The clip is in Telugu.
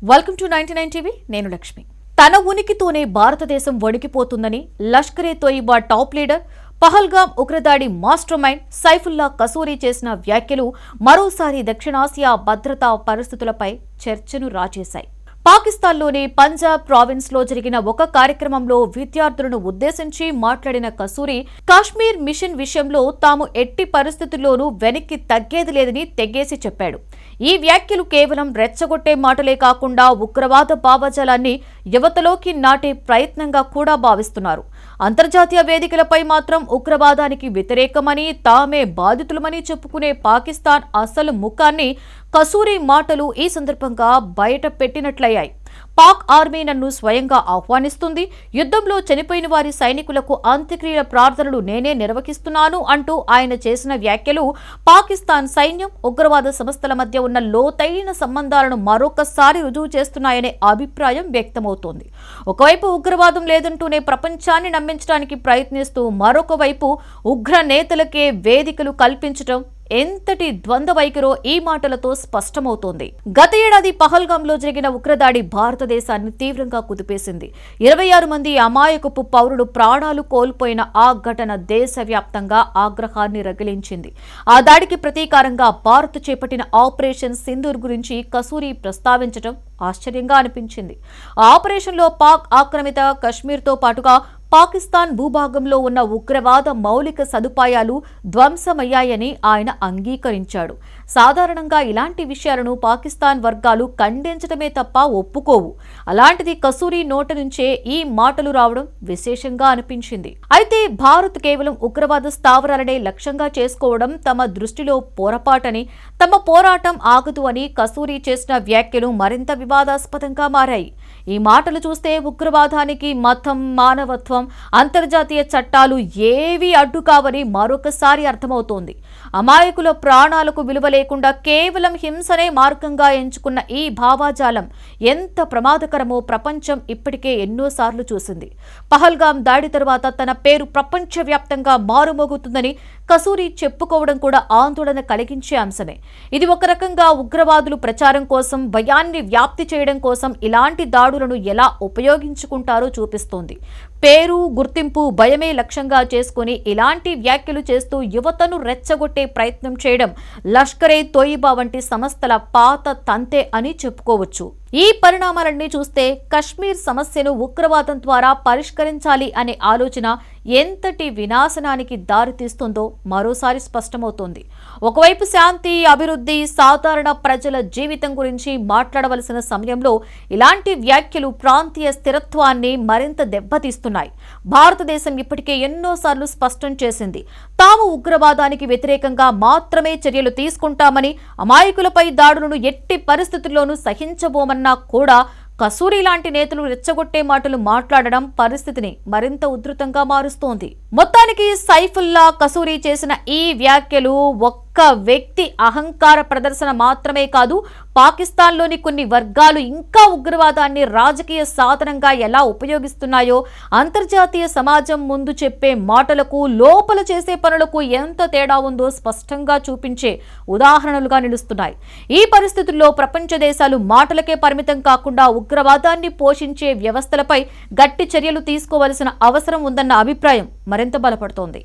Welcome to 99 TV. నేను లక్ష్మి. తన ఉనికితోనే భారతదేశం వణికిపోతుందని లష్కరే తోయిబా టాప్ లీడర్, పహల్గామ్ ఉగ్రదాడి మాస్టర్ మైండ్ సైఫుల్లా కసూరి చేసిన వ్యాఖ్యలు మరోసారి దక్షిణాసియా భద్రతా పరిస్థితులపై చర్చను రాజేశాయి. పాకిస్తాన్లోని పంజాబ్ ప్రావిన్స్ లో జరిగిన ఒక కార్యక్రమంలో విద్యార్థులను ఉద్దేశించి మాట్లాడిన కసూరి, కాశ్మీర్ మిషన్ విషయంలో తాము ఎట్టి పరిస్థితుల్లోనూ వెనక్కి తగ్గేది లేదని తెగేసి చెప్పాడు. ఈ వ్యాఖ్యలు కేవలం రెచ్చగొట్టే మాటలే కాకుండా ఉగ్రవాద భావజాలాన్ని యువతలోకి నాటే ప్రయత్నంగా కూడా భావిస్తున్నారు. అంతర్జాతీయ వేదికలపై మాత్రం ఉగ్రవాదానికి వ్యతిరేకమని, తామే బాధితులమని చెప్పుకునే పాకిస్తాన్ అసలు ముఖాన్ని కసూరి మాటలు ఈ సందర్భంగా బయట పెట్టినట్లయ్యాయి. పాక్ ఆర్మీ నన్ను స్వయంగా ఆహ్వానిస్తుంది, యుద్ధంలో చనిపోయిన వారి సైనికులకు అంత్యక్రియల ప్రార్థనలు నేనే నిర్వహిస్తున్నాను అంటూ ఆయన చేసిన వ్యాఖ్యలు పాకిస్తాన్ సైన్యం, ఉగ్రవాద సంస్థల మధ్య ఉన్న లోతైన సంబంధాలను మరొకసారి రుజువు చేస్తున్నాయనే అభిప్రాయం వ్యక్తమవుతోంది. ఒకవైపు ఉగ్రవాదం లేదంటూనే ప్రపంచాన్ని నమ్మించడానికి ప్రయత్నిస్తూ, మరొక వైపు ఉగ్ర నేతలకే వేదికలు కల్పించడం ఎంతటి ద్వంద్వ వైఖరో ఈ మాటలతో స్పష్టమవుతోంది. గత ఏడాది పహల్గాంలో జరిగిన ఉగ్రదాడి భారతదేశాన్ని తీవ్రంగా కుదిపేసింది. 26 మంది అమాయకపు పౌరులు ప్రాణాలు కోల్పోయిన ఆ ఘటన దేశవ్యాప్తంగా ఆగ్రహాన్ని రగిలించింది. ఆ దాడికి ప్రతీకారంగా భారత్ చేపట్టిన ఆపరేషన్ సింధూర్ గురించి కసూరి ప్రస్తావించడం ఆశ్చర్యంగా అనిపించింది. ఆ ఆపరేషన్లో పాక్ ఆక్రమిత కశ్మీర్తో పాటుగా పాకిస్తాన్ భూభాగంలో ఉన్న ఉగ్రవాద మౌలిక సదుపాయాలు ధ్వంసమయ్యాయని ఆయన అంగీకరించాడు. సాధారణంగా ఇలాంటి విషయాలను పాకిస్తాన్ వర్గాలు ఖండించడమే తప్ప ఒప్పుకోవు. అలాంటిది కసూరి నోట నుంచే ఈ మాటలు రావడం విశేషంగా అనిపించింది. అయితే భారత్ కేవలం ఉగ్రవాద స్థావరాలనే లక్ష్యంగా చేసుకోవడం తమ దృష్టిలో పొరపాటని, తమ పోరాటం ఆగదు అని కసూరి చేసిన వ్యాఖ్యలు మరింత వివాదాస్పదంగా మారాయి. ఈ మాటలు చూస్తే ఉగ్రవాదానికి మతం, మానవత్వం, అంతర్జాతీయ చట్టాలు ఏవీ అడ్డు కావని మరొకసారి అర్థమవుతోంది. అమాయకుల ప్రాణాలకు విలువ లేకుండా కేవలం హింసనే మార్గంగా ఎంచుకున్న ఈ భావాజాలం ఎంత ప్రమాదకరమో ప్రపంచం ఇప్పటికే ఎన్నోసార్లు చూసింది. పహల్గాం దాడి తర్వాత తన పేరు ప్రపంచవ్యాప్తంగా మారుమోగుతుందని కసూరి చెప్పుకోవడం కూడా ఆందోళన కలిగించే అంశమే. ఇది ఒక రకంగా ఉగ్రవాదులు ప్రచారం కోసం, భయాన్ని వ్యాప్తి చేయడం కోసం ఇలాంటి దాడులను ఎలా ఉపయోగించుకుంటారో చూపిస్తోంది. పేరు, గుర్తింపు, భయమే లక్ష్యంగా చేసుకుని ఇలాంటి వ్యాఖ్యలు చేస్తూ యువతను రెచ్చగొట్టే ప్రయత్నం చేయడం లష్కరే తోయిబా వంటి సంస్థల పాత తంతే అని చెప్పుకోవచ్చు. ఈ పరిణామాలన్నీ చూస్తే కశ్మీర్ సమస్యను ఉగ్రవాదం ద్వారా పరిష్కరించాలి అనే ఆలోచన ఎంతటి వినాశనానికి దారితీస్తుందో మరోసారి స్పష్టమవుతోంది. ఒకవైపు శాంతి, అభివృద్ధి, సాధారణ ప్రజల జీవితం గురించి మాట్లాడవలసిన సమయంలో ఇలాంటి వ్యాఖ్యలు ప్రాంతీయ స్థిరత్వాన్ని మరింత దెబ్బతీస్తున్నాయి. భారతదేశం ఇప్పటికే ఎన్నోసార్లు స్పష్టం చేసింది, తాము ఉగ్రవాదానికి వ్యతిరేకంగా మాత్రమే చర్యలు తీసుకుంటామని, అమాయకులపై దాడులను ఎట్టి పరిస్థితుల్లోనూ సహించబోమన్నా కూడా కసూరి లాంటి నేతలు రెచ్చగొట్టే మాటలు మాట్లాడడం పరిస్థితిని మరింత ఉధృతంగా మారుస్తోంది. మొత్తానికి సైఫుల్లా కసూరి చేసిన ఈ వ్యాఖ్యలు ఒక్క వ్యక్తి అహంకార ప్రదర్శన మాత్రమే కాదు, పాకిస్తాన్లోని కొన్ని వర్గాలు ఇంకా ఉగ్రవాదాన్ని రాజకీయ సాధనంగా ఎలా ఉపయోగిస్తున్నాయో, అంతర్జాతీయ సమాజం ముందు చెప్పే మాటలకు, లోపల చేసే పనులకు ఎంత తేడా ఉందో స్పష్టంగా చూపించే ఉదాహరణలుగా నిలుస్తున్నాయి. ఈ పరిస్థితుల్లో ప్రపంచ దేశాలు మాటలకే పరిమితం కాకుండా ఉగ్రవాదాన్ని పోషించే వ్యవస్థలపై గట్టి చర్యలు తీసుకోవలసిన అవసరం ఉందన్న అభిప్రాయం మరింత బలపడుతోంది.